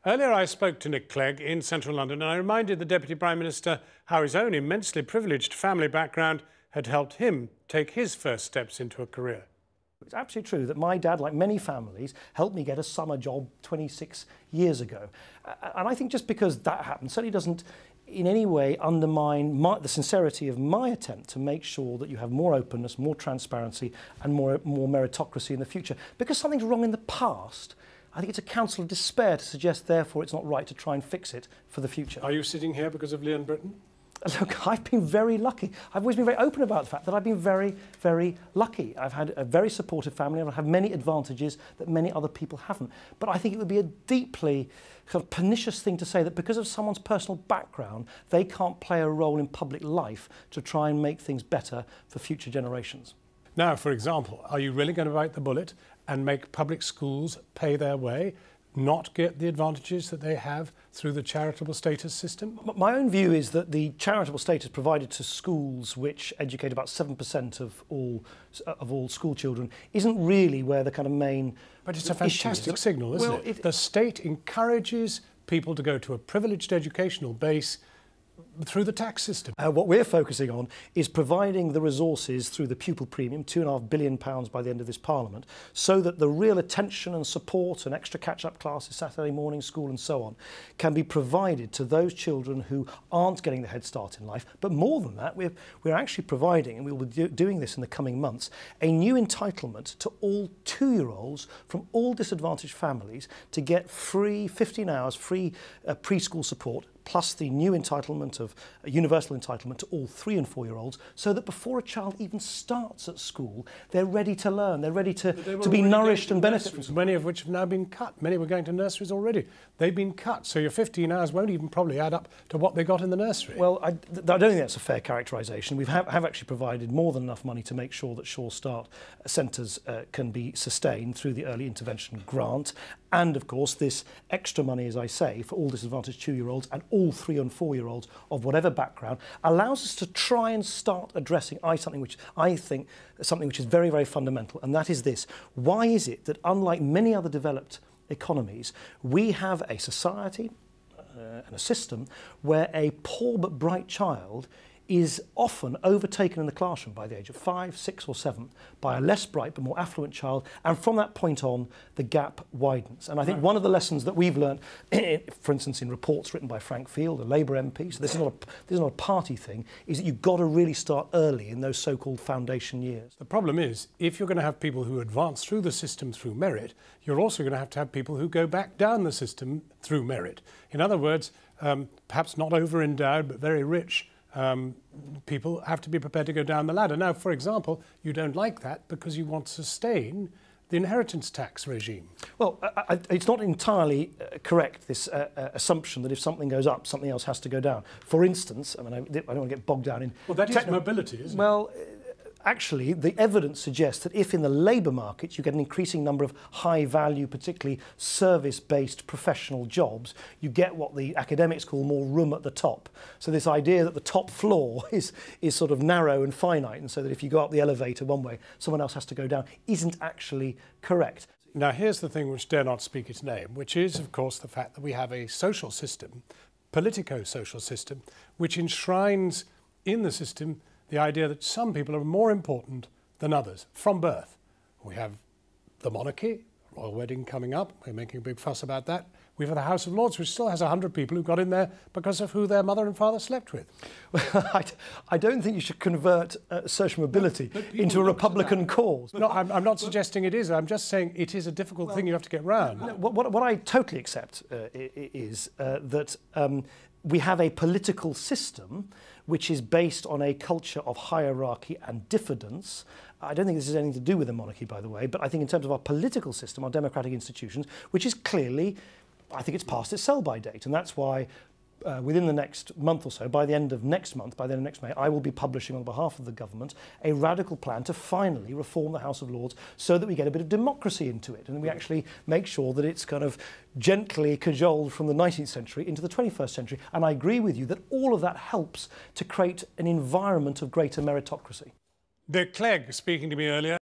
Earlier I spoke to Nick Clegg in central London and I reminded the Deputy Prime Minister how his own immensely privileged family background had helped him take his first steps into a career. It's absolutely true that my dad, like many families, helped me get a summer job 26 years ago. And I think just because that happened certainly doesn't in any way undermine the sincerity of my attempt to make sure that you have more openness, more transparency and more meritocracy in the future. Because something's wrong in the past, I think it's a counsel of despair to suggest, therefore, it's not right to try and fix it for the future. Are you sitting here because of Leon Britton? Look, I've been very lucky. I've always been very open about the fact that I've been very, very lucky. I've had a very supportive family and I have many advantages that many other people haven't. But I think it would be a deeply kind of pernicious thing to say that because of someone's personal background, they can't play a role in public life to try and make things better for future generations. Now, for example, are you really going to bite the bullet and make public schools pay their way, not get the advantages that they have through the charitable status system? My own view is that the charitable status provided to schools which educate about 7% of all school children isn't really where the kind of main But it's a fantastic signal, isn't it? The state encourages people to go to a privileged educational base through the tax system. What we're focusing on is providing the resources through the pupil premium, £2.5 billion by the end of this Parliament, so that the real attention and support and extra catch-up classes, Saturday morning school and so on, can be provided to those children who aren't getting the head start in life. But more than that, we're actually providing, and we will be doing this in the coming months, a new entitlement to all 2-year-olds from all disadvantaged families to get free 15 hours free preschool support, plus the new entitlement of universal entitlement to all 3- and 4-year-olds, so that before a child even starts at school, they're ready to learn, they're ready to be nourished and benefit from school. Many of which have now been cut. Many were going to nurseries already. They've been cut, so your 15 hours won't even probably add up to what they got in the nursery. Well, I don't think that's a fair characterisation. We have actually provided more than enough money to make sure that Sure Start centres can be sustained through the early intervention grant. And, of course, this extra money, as I say, for all disadvantaged 2-year-olds and all 3- and 4-year-olds of whatever background allows us to try and start addressing something which is very, very fundamental, and that is this. Why is it that, unlike many other developed economies, we have a society and a system where a poor but bright child is often overtaken in the classroom by the age of 5, 6 or 7 by a less bright but more affluent child, and from that point on the gap widens. And I think one of the lessons that we've learned, for instance in reports written by Frank Field, a Labour MP, so this is not a party thing, is that you've got to really start early in those so-called foundation years. The problem is, if you're going to have people who advance through the system through merit, you're also going to have people who go back down the system through merit. In other words, perhaps not over-endowed but very rich people have to be prepared to go down the ladder. Now, for example, you don't like that because you want to sustain the inheritance tax regime. Well, it's not entirely correct, this assumption that if something goes up, something else has to go down. For instance, I mean, I don't want to get bogged down in... Well, that is mobility, isn't it? Well, actually, the evidence suggests that if in the labour market you get an increasing number of high-value, particularly service-based professional jobs, you get what the academics call more room at the top. So this idea that the top floor is sort of narrow and finite, and so that if you go up the elevator one way, someone else has to go down, isn't actually correct. Now, here's the thing which dare not speak its name, which is, of course, the fact that we have a social system, politico-social system, which enshrines in the system the idea that some people are more important than others from birth. We have the monarchy, royal wedding coming up, we're making a big fuss about that. We have the House of Lords, which still has 100 people who got in there because of who their mother and father slept with. Well, I don't think you should convert social mobility into a Republican cause. No, I'm not suggesting it is. I'm just saying it is a difficult thing you have to get round. What I totally accept is that we have a political system which is based on a culture of hierarchy and diffidence. I don't think this has anything to do with the monarchy, by the way, but I think in terms of our political system, our democratic institutions, which is clearly, I think it's past its sell-by date, and that's why within the next month or so, by the end of next month, by the end of next May, I will be publishing on behalf of the government a radical plan to finally reform the House of Lords so that we get a bit of democracy into it and we actually make sure that it's kind of gently cajoled from the 19th century into the 21st century. And I agree with you that all of that helps to create an environment of greater meritocracy. Nick Clegg speaking to me earlier.